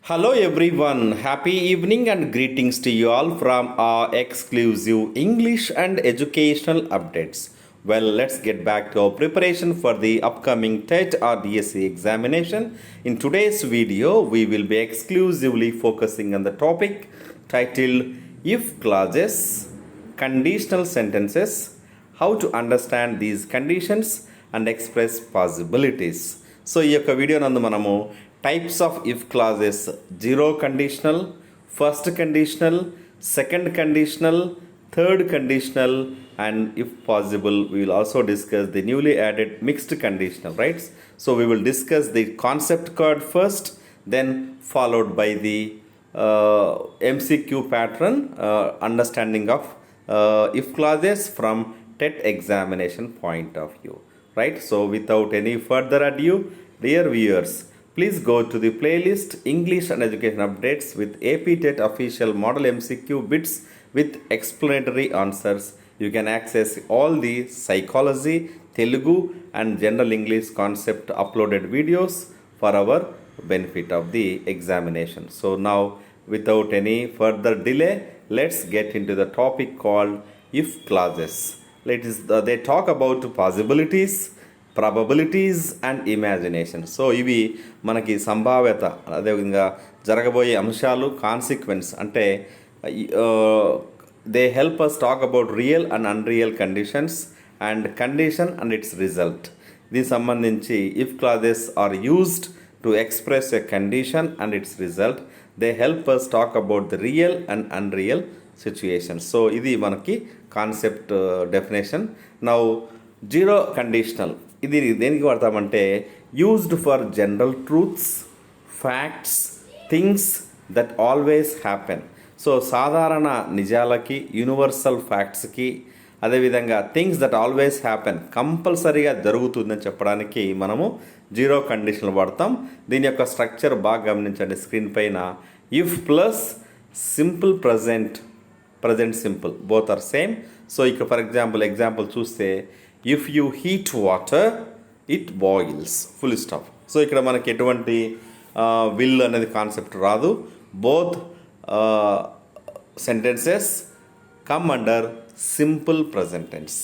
Hello everyone, happy evening and greetings to you all from our exclusive English and educational updates. Well, let's get back to our preparation for the upcoming TET or DSE examination. In today's video, we will be exclusively focusing on the topic titled If Clauses, Conditional Sentences, how to understand these conditions and express possibilities. So ఈ యొక్క video నందు మనము types of if clauses, zero conditional, first conditional, second conditional, third conditional, and if possible we will also discuss the newly added mixed conditional, right? So we will discuss the concept card first, then followed by the MCQ pattern, understanding of if clauses from TET examination point of view, right? So without any further ado, dear viewers, please go to the playlist English and Education Updates with AP TET official model MCQ bits with explanatory answers. You can access all the psychology, Telugu and general English concept uploaded videos for our benefit of the examination. So now without any further delay, let's get into the topic called if clauses. They talk about possibilities, probabilities and imagination. So ఇవి మనకి సంభావ్యత, అదేవిధంగా జరగబోయే అంశాలు, consequence అంటే they help us talk about real and unreal conditions and condition and its result. దీనికి సంబంధించి if clauses are used to express a condition and its result. They help us talk about the real and unreal situations. So ఇది మనకి concept definition. Now zero conditional, ఇది దేనికి వాడతామంటే used for general truths, facts, things that always happen. So సాధారణ నిజాలకి, universal ఫ్యాక్ట్స్కి, అదేవిధంగా things that always happen, కంపల్సరీగా జరుగుతుందని చెప్పడానికి మనము జీరో కండిషనల్ వాడతాం. దీని యొక్క స్ట్రక్చర్ బాగా గమనించండి స్క్రీన్ పైన. If plus simple present, present simple both are same. So ఇక ఫర్ ఎగ్జాంపుల్ చూస్తే if you heat water it boils, full stop. So ఇక్కడ మనకి ఎటువంటి విల్ అనేది కాన్సెప్ట్ రాదు. Both sentences come under simple present tense.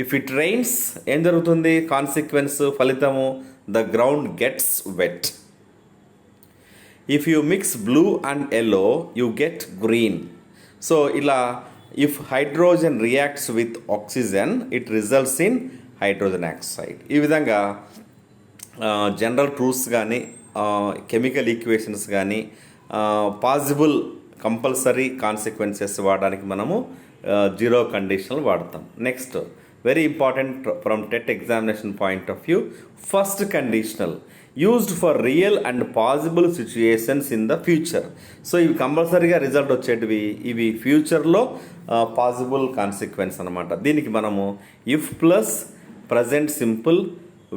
If it rains ఏం జరుగుతుంది? Consequence, ఫలితము the ground gets wet. If you mix blue and yellow you get green. So ఇలా if hydrogen reacts with oxygen it results in hydrogen oxide. ఈ విధంగా general truths కానీ, chemical equations కానీ, possible compulsory consequences వాడడానికి మనము zero conditional వాడతాం. Next very important from TET examination point of view, first conditional used for real and possible situations in the future. So ఇవి కంపల్సరీగా result వచ్చేటివి, ఇవి ఫ్యూచర్లో పాసిబుల్ కాన్సిక్వెన్స్ అనమాట. దీనికి మనము if plus present simple,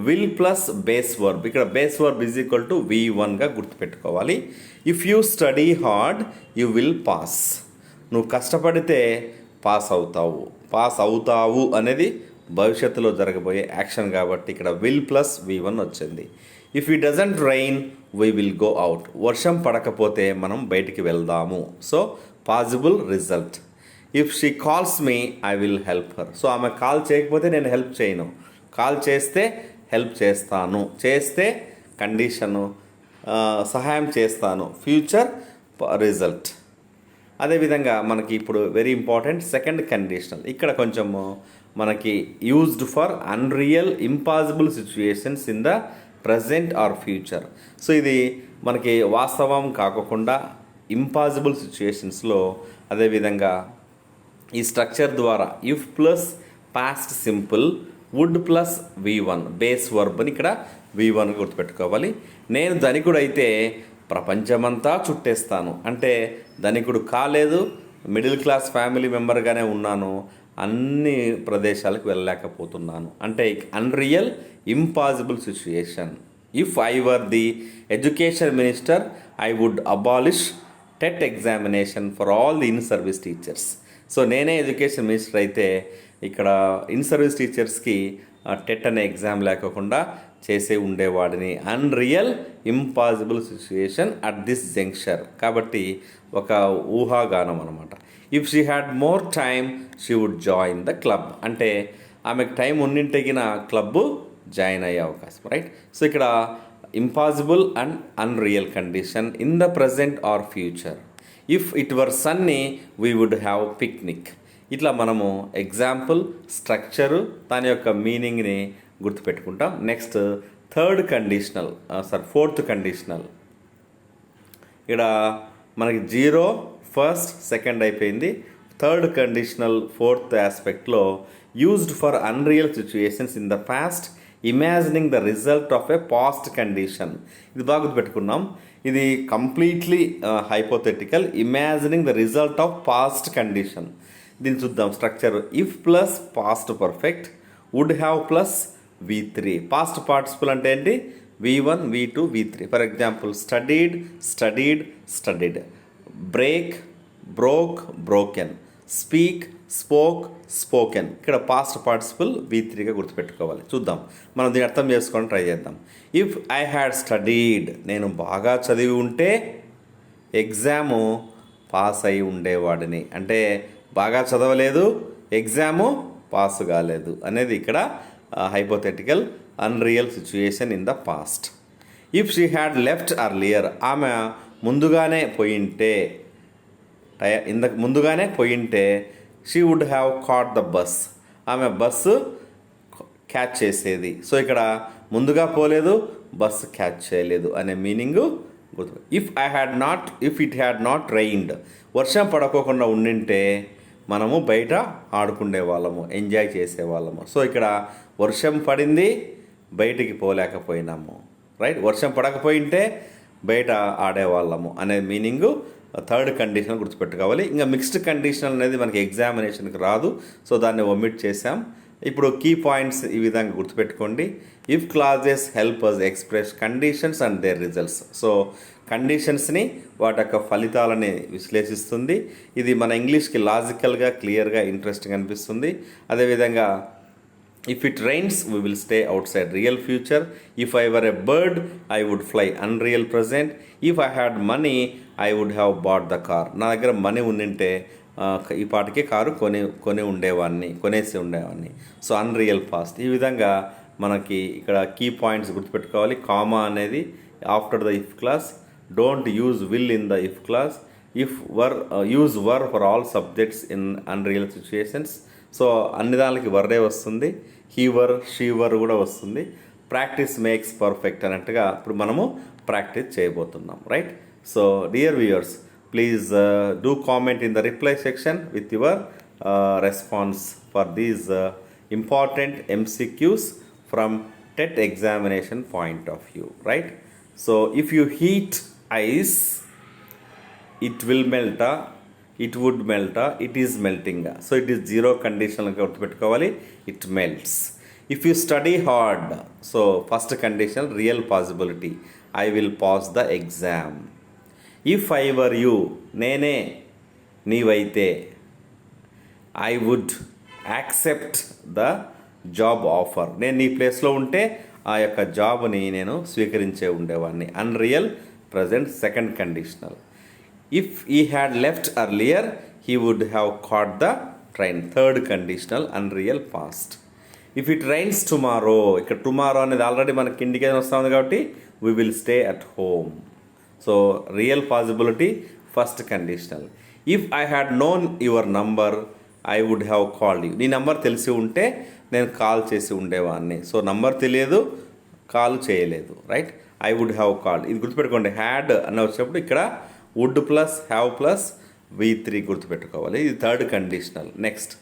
will plus base verb. ఇక్కడ base verb is equal to V1గా గుర్తుపెట్టుకోవాలి. If you study hard you will pass. నువ్వు కష్టపడితే పాస్ అవుతావు అనేది భవిష్యత్తులో జరగబోయే యాక్షన్ కాబట్టి ఇక్కడ విల్ ప్లస్ V1 వచ్చింది. If it doesn't rain we will go out. వర్షం పడకపోతే మనం బయటికి వెళ్దాము. So possible result. If she calls me I will help her. So ఆమె కాల్ చేయకపోతే నేను హెల్ప్ చేయను, కాల్ చేస్తే హెల్ప్ చేస్తాను, చేస్తే కండిషను సహాయం చేస్తాను, ఫ్యూచర్ రిజల్ట్. అదేవిధంగా మనకి ఇప్పుడు వెరీ ఇంపార్టెంట్ సెకండ్ కండిషనల్. ఇక్కడ కొంచెము మనకి used for unreal impossible situations in the present or future. So ఇది మనకి వాస్తవం కాకుండా ఇంపాసిబుల్ సిచ్యుయేషన్స్లో. అదేవిధంగా ఈ స్ట్రక్చర్ ద్వారా if plus past simple, would plus V1 base వర్బ్ని ఇక్కడ V1 గుర్తుపెట్టుకోవాలి. నేను ధనికుడు అయితే ప్రపంచమంతా చుట్టేస్తాను అంటే ధనికుడు కాలేదు, మిడిల్ క్లాస్ ఫ్యామిలీ మెంబర్గానే ఉన్నాను, అన్ని ప్రదేశాలకు వెళ్ళలేకపోతున్నాను అంటే unreal impossible situation. If I were the education minister I would abolish TET examination for all the in service teachers. So నేనే ఎడ్యుకేషన్ మినిస్టర్ అయితే ఇక్కడ ఇన్ సర్వీస్ టీచర్స్కి టెట్ అనే ఎగ్జామ్ లేకుండా చేసే ఉండేవాడిని. Unreal impossible situation at this junction. కాబట్టి ఒక ఊహాగానం అనమాట. If she had more time she would join the club. అంటే ఆమెకు టైం ఉన్నింటగిన క్లబ్బు జాయిన్ అయ్యే అవకాశం, రైట్. సో ఇక్కడ impossible and unreal condition in the present or future. If it were sunny we would have picnic. ఇట్లా మనము example, structure, దాని యొక్క మీనింగ్ని గుర్తుపెట్టుకుంటాం. Next fourth conditional. ఇక్కడ మనకి 0, ఫస్ట్, సెకండ్ అయిపోయింది. థర్డ్ కండిషనల్ ఫోర్త్ ఆస్పెక్ట్లో used for unreal situations in the past, imagining the result of a past condition. ఇది బాగా గుర్తుపెట్టుకున్నాం. ఇది completely hypothetical. Imagining the result of past condition. దీన్ని చూద్దాం. Structure if plus past perfect, would have plus V3. Past participle అంటే ఏంటి? V1, V2, V3. For example studied, studied, studied. Break, broke, broken. Speak, spoke, spoken. ఇక్కడ past participle V3గా గుర్తుపెట్టుకోవాలి. చూద్దాం, మనం దీన్ని అర్థం చేసుకోవడం ట్రై చేద్దాం. ఇఫ్ ఐ హ్యాడ్ స్టడీడ్, నేను బాగా చదివి ఉంటే ఎగ్జాము పాస్ అయి ఉండేవాడిని. అంటే బాగా చదవలేదు, ఎగ్జాము పాస్ కాలేదు అనేది ఇక్కడ hypothetical unreal situation in the past. If she had left earlier, ఆమె ముందుగానే పోయింటే she would have caught the bus, ఆమె బస్సు క్యాచ్ చేసేది. సో ఇక్కడ ముందుగా పోలేదు, బస్సు క్యాచ్ చేయలేదు అనే మీనింగు గుర్తు. If it had not rained, వర్షం పడకోకుండా ఉండింటే మనము బయట ఆడుకునే వాళ్ళము, ఎంజాయ్ చేసేవాళ్ళము. సో ఇక్కడ వర్షం పడింది, బయటికి పోలేకపోయినాము, రైట్. వర్షం పడకపోయింటే బయట ఆడేవాళ్ళము అనే మీనింగు థర్డ్ కండిషన్ గుర్తుపెట్టుకోవాలి. ఇంకా మిక్స్డ్ కండిషన్ అనేది మనకి ఎగ్జామినేషన్కి రాదు, సో దాన్ని ఒమిట్ చేసాం. ఇప్పుడు కీ పాయింట్స్ ఈ విధంగా గుర్తుపెట్టుకోండి. If clauses help us express conditions and their results. So కండిషన్స్ని, వాటి యొక్క ఫలితాలని విశ్లేషిస్తుంది. ఇది మన ఇంగ్లీష్కి లాజికల్గా, క్లియర్గా, ఇంట్రెస్టింగ్ అనిపిస్తుంది. అదేవిధంగా if it rains we will stay outside, real future. If I were a bird I would fly, unreal present. If I had money I would have bought the car, నా దగ్గర money ఉండింటే ఈ పాటికి car కొనేసి ఉండేవాడిని. So unreal past. ఈ విధంగా మనకి ఇక్కడ కీ పాయింట్స్ గుర్తుపెట్టుకోవాలి. కామా అనేది after the if clause. Don't use will in the if clause. Use were for all subjects in unreal situations. So అన్ని దానికి వర్రే వస్తుంది. హీ వర్, షీ వర్ కూడా వస్తుంది. ప్రాక్టీస్ మేక్స్ పర్ఫెక్ట్ అన్నట్టుగా ఇప్పుడు మనము ప్రాక్టీస్ చేయబోతున్నాం, right. So dear viewers, please do comment in the reply section with your response for these important MCQs from TET examination point of view, right. So if you heat ice, it will melt, it would melt, it is melting. So it is zero condition ga gurtupeట్టుకోవాలి, it melts. If you study hard, so first condition real possibility, I will pass the exam. If I were you, నేనే నీవైతే, I would accept the job offer, నేను నీ ప్లేస్లో ఉంటే ఆ యొక్క జాబ్ని నేను స్వీకరించే ఉండేవాడిని. Unreal present second conditional. If he had left earlier he would have caught the train, third conditional unreal past. If it rains tomorrow, ఇక్కడ టుమారో అనేది ఆల్రెడీ మనకి ఇండికేషన్ వస్తుంది కాబట్టి we will stay at home. So real possibility first conditional. If I had known your number I would have called you, నీ number తెలిసి ఉంటే నేను call చేసి ఉండేవాడిని. సో నంబర్ తెలియదు, కాల్ చేయలేదు, right. I would have called, ఇది గుర్తుపెట్టుకోండి. హ్యాడ్ అని వచ్చినప్పుడు ఇక్కడ would plus have plus V3 గుర్తుపెట్టుకోవాలి. ఇది third conditional. Next,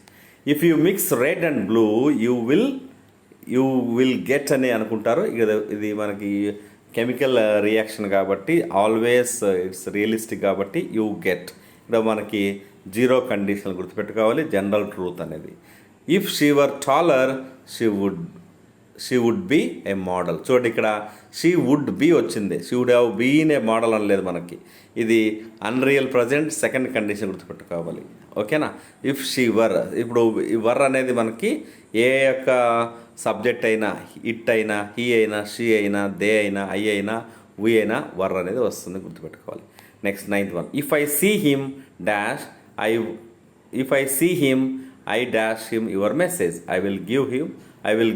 if you mix red and blue you will get అని అనుకుంటారు. ఇది మనకి కెమికల్ రియాక్షన్ కాబట్టి ఆల్వేస్ ఇట్స్ రియలిస్టిక్ కాబట్టి యూ గెట్. ఇక్కడ మనకి జీరో కండిషన్ గుర్తుపెట్టుకోవాలి, జనరల్ ట్రూత్ అనేది. If she were taller she would be a model. చూడండి ఇక్కడ షీ వుడ్ బీ వచ్చింది, she would have been a model అనలేదు మనకి. ఇది అన్రియల్ ప్రజెంట్ సెకండ్ కండిషన్ గుర్తుపెట్టుకోవాలి, ఓకేనా. ఇఫ్ షీ వర్, ఇప్పుడు ఈ వర్ అనేది మనకి ఏ యొక్క సబ్జెక్ట్ అయినా, ఇట్ అయినా, హీ అయినా, షీ అయినా, దే అయినా, ఐ అయినా, వీ అయినా వర్ అనేది వస్తుంది, గుర్తుపెట్టుకోవాలి. Next 9th one, if I see him dash I dash him your message, I will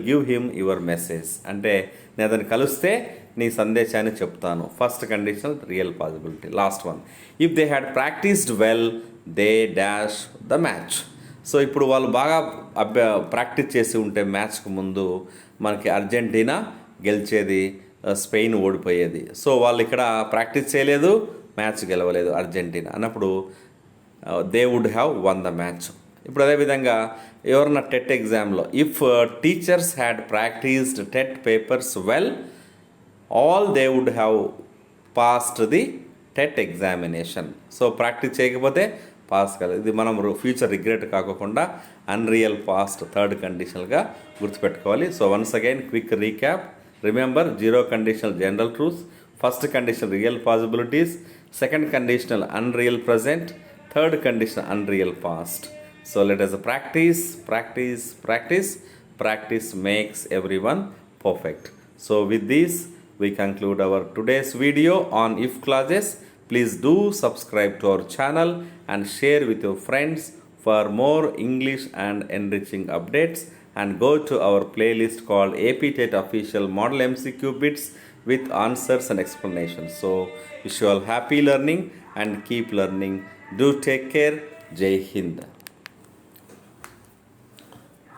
give him your message. అంటే నేను అతన్ని కలిస్తే నీ సందేశాన్ని చెప్తాను. First conditional real possibility. Last one, if they had practised well they dash the match. So ఇప్పుడు వాళ్ళు బాగా ప్రాక్టీస్ చేసి ఉంటే మ్యాచ్కు ముందు మనకి అర్జెంటీనా గెలిచేది, స్పెయిన్ ఓడిపోయేది. సో వాళ్ళు ఇక్కడ ప్రాక్టీస్ చేయలేదు, మ్యాచ్ గెలవలేదు అర్జెంటీనా అన్నప్పుడు they would have won the match. ఇప్పుడు అదేవిధంగా ఎవరన్నా టెట్ ఎగ్జామ్లో, if teachers had practised TET papers well all they would have passed the TET examination. So practice చేయకపోతే పాస్ కాలేదు. ఇది మనం ఫ్యూచర్ రిగ్రెట్ కాకుండా అన్రియల్ పాస్ట్ థర్డ్ కండిషనల్గా గుర్తుపెట్టుకోవాలి. So once again quick recap. Remember, 0 conditional general truths, first condition real possibilities, second conditional unreal present, third condition unreal past. So let us practice makes everyone perfect. So with this we conclude our today's video on if clauses. Please do subscribe to our channel and share with your friends for more English and enriching updates, and go to our playlist called AP TET Official Model MCQ Bits with answers and explanations. So wish you all happy learning and keep learning. Do take care. Jai Hind.